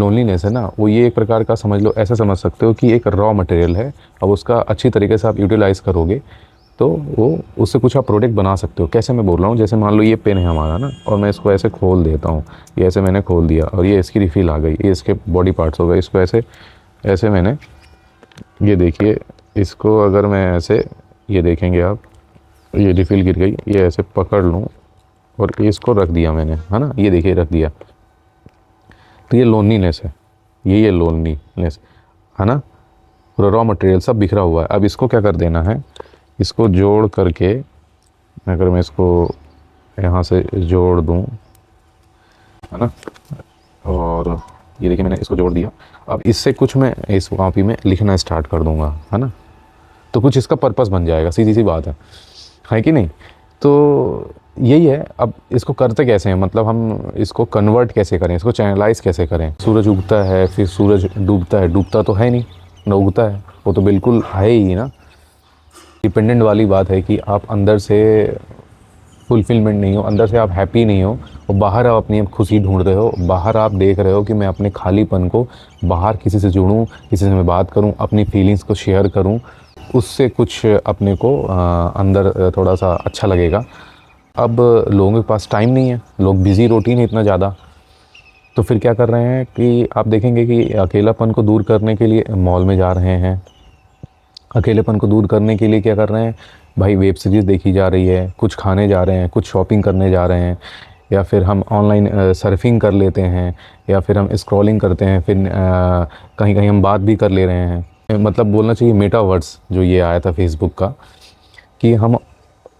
Loneliness है ना, वो ये एक प्रकार का समझ लो, ऐसा समझ सकते हो कि एक रॉ मटेरियल है। अब उसका अच्छी तरीके से आप यूटिलाइज़ करोगे तो वो उससे कुछ आप प्रोडक्ट बना सकते हो। कैसे मैं बोल रहा हूँ, जैसे मान लो ये पेन है हमारा ना, और मैं इसको ऐसे खोल देता हूँ, ये ऐसे मैंने खोल दिया और ये इसकी रिफ़िल आ गई, ये इसके बॉडी पार्ट्स हो गए। इसको ऐसे ऐसे मैंने, ये देखिए, इसको अगर मैं ऐसे, ये देखेंगे आप, ये रिफ़िल गिर गई, ये ऐसे पकड़ लूँ और इसको रख दिया मैंने, है ना, ये देखिए रख दिया, तो ये लोनलीनेस है, ये लोनलीनेस है ना। पूरा रॉ मटेरियल सब बिखरा हुआ है। अब इसको क्या कर देना है, इसको जोड़ करके, अगर मैं इसको यहाँ से जोड़ दूँ, है ना, और ये देखिए मैंने इसको जोड़ दिया। अब इससे कुछ मैं इस कॉपी में लिखना स्टार्ट कर दूँगा, है ना, तो कुछ इसका पर्पस बन जाएगा, सीधी सी बात है कि नहीं। तो यही है। अब इसको करते कैसे हैं, मतलब हम इसको कन्वर्ट कैसे करें, इसको चैनलाइज कैसे करें। सूरज उगता है फिर सूरज डूबता है, डूबता तो है नहीं ना उगता है, वो तो बिल्कुल है ही ना। डिपेंडेंट वाली बात है कि आप अंदर से फुलफिलमेंट नहीं हो, अंदर से आप हैप्पी नहीं हो, और बाहर आप अपनी खुशी ढूंढ रहे हो। बाहर आप देख रहे हो कि मैं अपने खालीपन को बाहर किसी से जुड़ूं, किसी से मैं बात करूं, अपनी फीलिंग्स को शेयर करूं, उससे कुछ अपने को अंदर थोड़ा सा अच्छा लगेगा। अब लोगों के पास टाइम नहीं है, लोग बिज़ी रूटीन है इतना ज़्यादा, तो फिर क्या कर रहे हैं कि आप देखेंगे कि अकेलापन को दूर करने के लिए मॉल में जा रहे हैं। अकेलेपन को दूर करने के लिए क्या कर रहे हैं भाई, वेब सीरीज़ देखी जा रही है, कुछ खाने जा रहे हैं, कुछ शॉपिंग करने जा रहे हैं, या फिर हम ऑनलाइन सर्फिंग कर लेते हैं, या फिर हम स्क्रॉलिंग करते हैं, फिर कहीं कहीं हम बात भी कर ले रहे हैं। मतलब बोलना चाहिए मेटावर्स जो ये आया था फेसबुक का, कि हम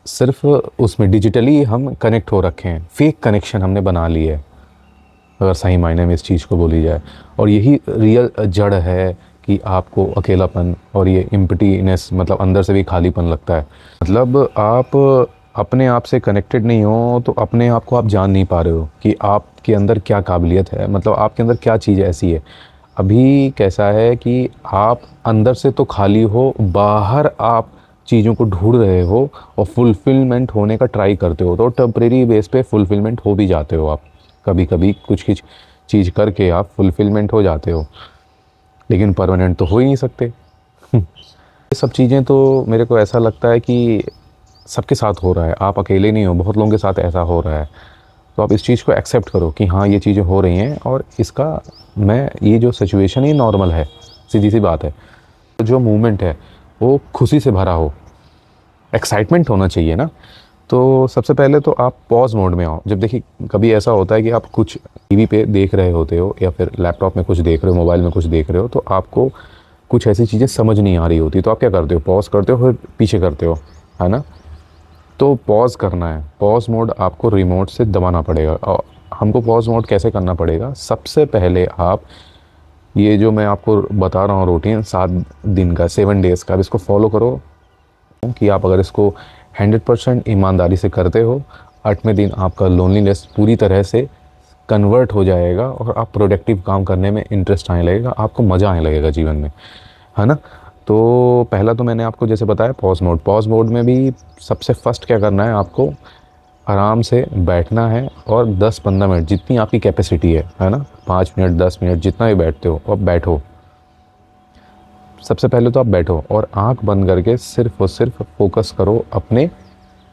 सिर्फ उसमें डिजिटली हम कनेक्ट हो रखे हैं, फेक कनेक्शन हमने बना ली है, अगर सही मायने में इस चीज़ को बोली जाए। और यही रियल जड़ है कि आपको अकेलापन और ये एम्प्टीनेस, मतलब अंदर से भी खालीपन लगता है। मतलब आप अपने आप से कनेक्टेड नहीं हो तो अपने आप को आप जान नहीं पा रहे हो कि आपके अंदर क्या काबिलियत है, मतलब आपके अंदर क्या चीज़ ऐसी है। अभी कैसा है कि आप अंदर से तो खाली हो, बाहर आप चीज़ों को ढूंढ रहे हो और फुलफ़िलमेंट होने का ट्राई करते हो, तो टेम्परेरी बेस पे फुलफ़िलमेंट हो भी जाते हो आप। कभी कभी कुछ कुछ चीज़ करके आप फुलफ़िलमेंट हो जाते हो, लेकिन परमानेंट तो हो ही नहीं सकते। ये सब चीज़ें तो मेरे को ऐसा लगता है कि सबके साथ हो रहा है, आप अकेले नहीं हो, बहुत लोगों के साथ ऐसा हो रहा है। तो आप इस चीज़ को एक्सेप्ट करो कि हाँ ये चीज़ें हो रही हैं, और इसका मैं ये जो सिचुएशन है नॉर्मल है, सीधी सी बात है। तो जो मूवमेंट है वो खुशी से भरा हो, एक्साइटमेंट होना चाहिए ना। तो सबसे पहले तो आप पॉज मोड में आओ। जब देखिए कभी ऐसा होता है कि आप कुछ टीवी पे देख रहे होते हो, या फिर लैपटॉप में कुछ देख रहे हो, मोबाइल में कुछ देख रहे हो, तो आपको कुछ ऐसी चीज़ें समझ नहीं आ रही होती, तो आप क्या करते हो, पॉज करते हो फिर पीछे करते हो, है ना। तो पॉज करना है, पॉज मोड आपको रिमोट से दबाना पड़ेगा। और हमको पॉज मोड कैसे करना पड़ेगा, सबसे पहले आप ये जो मैं आपको बता रहा हूँ रूटीन 7 दिन का, 7 डेज़ का, अब इसको फॉलो करो। कि आप अगर इसको 100% ईमानदारी से करते हो, 8वें दिन आपका लोनलीनेस पूरी तरह से कन्वर्ट हो जाएगा और आप प्रोडक्टिव काम करने में इंटरेस्ट आने लगेगा, आपको मज़ा आने लगेगा जीवन में, है ना। तो पहला तो मैंने आपको जैसे बताया पॉज मोड में भी सबसे फर्स्ट क्या करना है, आपको आराम से बैठना है और 10-15 मिनट जितनी आपकी कैपेसिटी है ना, 5 मिनट 10 मिनट जितना भी बैठते हो अब बैठो। सबसे पहले तो आप बैठो और आंख बंद करके सिर्फ और सिर्फ फोकस करो अपने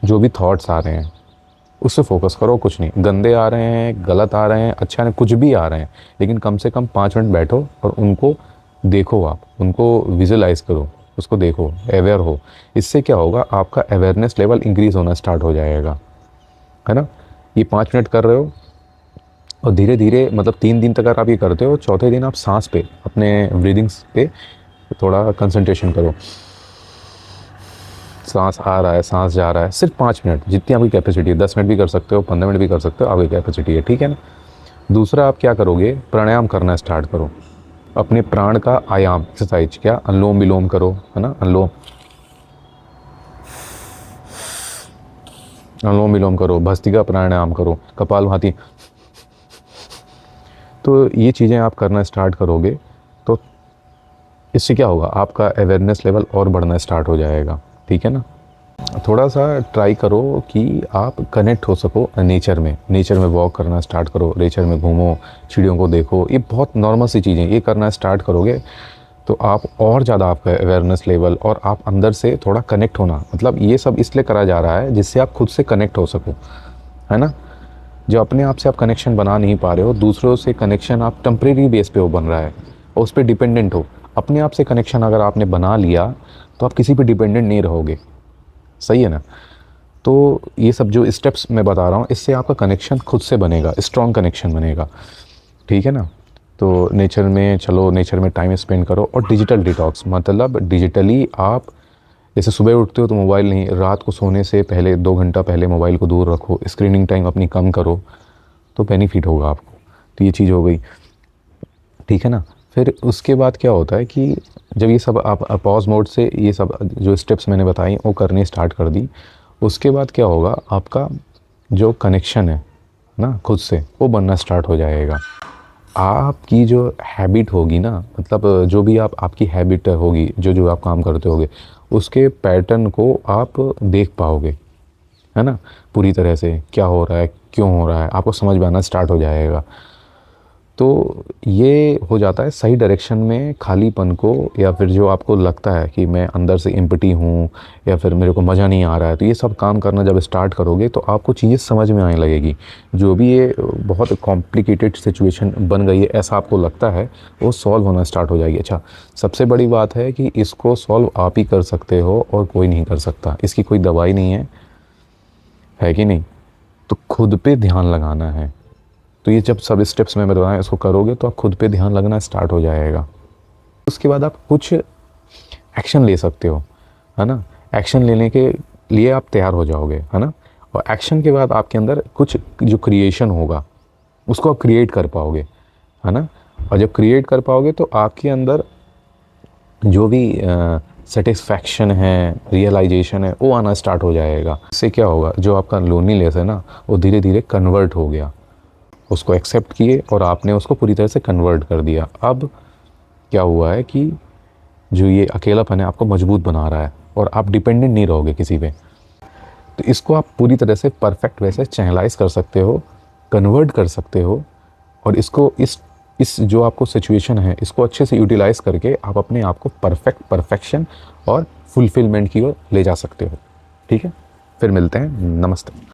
जो भी थॉट्स आ रहे हैं उससे फोकस करो। कुछ नहीं, गंदे आ रहे हैं, गलत आ रहे हैं, अच्छा नहीं, कुछ भी आ रहे हैं, लेकिन कम से कम 5 मिनट बैठो और उनको देखो, आप उनको विजुलाइज करो, उसको देखो, अवेयर हो। इससे क्या होगा, आपका अवेयरनेस लेवल इंक्रीज़ होना स्टार्ट हो जाएगा, है ना। ये 5 मिनट कर रहे हो और धीरे धीरे, मतलब 3 दिन तक अगर आप ये करते हो, चौथे दिन आप सांस पे, अपने ब्रीदिंग्स पे थोड़ा कंसंट्रेशन करो। सांस आ रहा है, सांस जा रहा है, सिर्फ 5 मिनट जितनी आपकी कैपेसिटी है। 10 मिनट भी कर सकते हो, 15 मिनट भी कर सकते हो, आपकी कैपेसिटी है, ठीक है ना। दूसरा आप क्या करोगे, प्राणायाम करना स्टार्ट करो, अपने प्राण का आयाम एक्सरसाइज। क्या, अनुलोम विलोम करो, है ना, अनुलोम विलोम करो, भस्त्रिका प्राणायाम करो, कपालभाति। तो ये चीज़ें आप करना स्टार्ट करोगे तो इससे क्या होगा, आपका अवेयरनेस लेवल और बढ़ना स्टार्ट हो जाएगा, ठीक है ना। थोड़ा सा ट्राई करो कि आप कनेक्ट हो सको नेचर में वॉक करना स्टार्ट करो, नेचर में घूमो, चिड़ियों को देखो। ये बहुत नॉर्मल सी चीज़ें, ये करना स्टार्ट करोगे तो आप और ज़्यादा आपका अवेयरनेस लेवल और आप अंदर से थोड़ा कनेक्ट होना, मतलब ये सब इसलिए करा जा रहा है जिससे आप खुद से कनेक्ट हो सको, है ना। जो अपने आप से आप कनेक्शन बना नहीं पा रहे हो, दूसरों से कनेक्शन आप टेम्परेरी बेस पे वो बन रहा है और उस पर डिपेंडेंट हो। अपने आप से कनेक्शन अगर आपने बना लिया तो आप किसी पे डिपेंडेंट नहीं रहोगे, सही है ना। तो ये सब जो स्टेप्स मैं बता रहा हूँ इससे आपका कनेक्शन खुद से बनेगा, स्ट्रॉन्ग कनेक्शन बनेगा, ठीक है ना। तो नेचर में चलो, नेचर में टाइम स्पेंड करो। और डिजिटल डिटॉक्स मतलब डिजिटली आप जैसे सुबह उठते हो तो मोबाइल नहीं, रात को सोने से पहले 2 घंटा पहले मोबाइल को दूर रखो, स्क्रीनिंग टाइम अपनी कम करो, तो बेनिफिट होगा आपको। तो ये चीज़ हो गई, ठीक है ना। फिर उसके बाद क्या होता है कि जब ये सब आप पॉज मोड से ये सब जो स्टेप्स मैंने बताई वो करने स्टार्ट कर दी, उसके बाद क्या होगा, आपका जो कनेक्शन है ना खुद से, वो बनना स्टार्ट हो जाएगा। आपकी जो हैबिट होगी ना, मतलब जो भी आपकी हैबिट होगी, जो जो आप काम करते होगे, उसके पैटर्न को आप देख पाओगे, है ना। पूरी तरह से क्या हो रहा है, क्यों हो रहा है, आपको समझ में आना स्टार्ट हो जाएगा। तो ये हो जाता है सही डायरेक्शन में खालीपन को, या फिर जो आपको लगता है कि मैं अंदर से एम्प्टी हूँ या फिर मेरे को मज़ा नहीं आ रहा है, तो ये सब काम करना जब स्टार्ट करोगे तो आपको चीज़ें समझ में आने लगेगी। जो भी ये बहुत कॉम्प्लिकेटेड सिचुएशन बन गई है ऐसा आपको लगता है, वो सॉल्व होना स्टार्ट हो जाएगी। अच्छा, सबसे बड़ी बात है कि इसको सॉल्व आप ही कर सकते हो और कोई नहीं कर सकता, इसकी कोई दवाई नहीं है कि नहीं। तो खुद पे ध्यान लगाना है। तो ये जब सब स्टेप्स मैं बताएं इसको करोगे तो आप खुद पे ध्यान लगना स्टार्ट हो जाएगा। उसके बाद आप कुछ एक्शन ले सकते हो, है ना। एक्शन लेने के लिए आप तैयार हो जाओगे, है ना। और एक्शन के बाद आपके अंदर कुछ जो क्रिएशन होगा उसको आप क्रिएट कर पाओगे, है ना। और जब क्रिएट कर पाओगे तो आपके अंदर जो भी सेटिस्फैक्शन है, रियलाइजेशन है, वो आना स्टार्ट हो जाएगा। इससे क्या होगा, जो आपका लोनलीनेस है ना, वो धीरे धीरे कन्वर्ट हो गया, उसको एक्सेप्ट किए और आपने उसको पूरी तरह से कन्वर्ट कर दिया। अब क्या हुआ है कि जो ये अकेलापन है आपको मजबूत बना रहा है और आप डिपेंडेंट नहीं रहोगे किसी पे। तो इसको आप पूरी तरह से परफेक्ट वैसे चैनलाइज कर सकते हो, कन्वर्ट कर सकते हो, और इसको इस जो आपको सिचुएशन है इसको अच्छे से यूटिलाइज़ करके आप अपने आप को परफेक्शन और फुलफिलमेंट की ओर ले जा सकते हो, ठीक है। फिर मिलते हैं, नमस्ते।